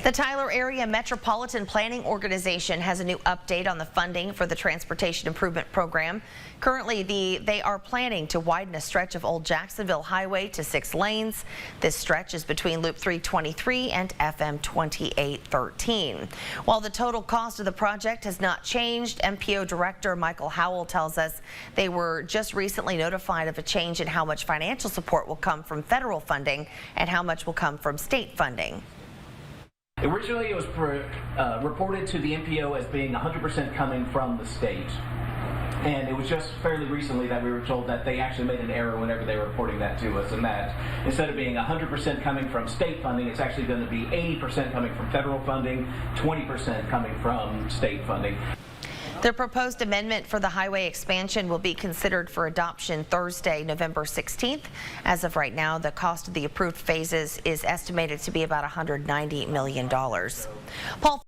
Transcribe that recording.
The Tyler Area Metropolitan Planning Organization has a new update on the funding for the Transportation Improvement Program. Currently, they are planning to widen a stretch of Old Jacksonville Highway to 6 lanes. This stretch is between Loop 323 and FM 2813. While the total cost of the project has not changed, MPO Director Michael Howell tells us they were just recently notified of a change in how much financial support will come from federal funding and how much will come from state funding. Originally, it was reported to the MPO as being 100% coming from the state. And it was just fairly recently that we were told that they actually made an error whenever they were reporting that to us, and that instead of being 100% coming from state funding, it's actually going to be 80% coming from federal funding, 20% coming from state funding. The proposed amendment for the highway expansion will be considered for adoption Thursday, November 16th. As of right now, the cost of the approved phases is estimated to be about $190 million. Paul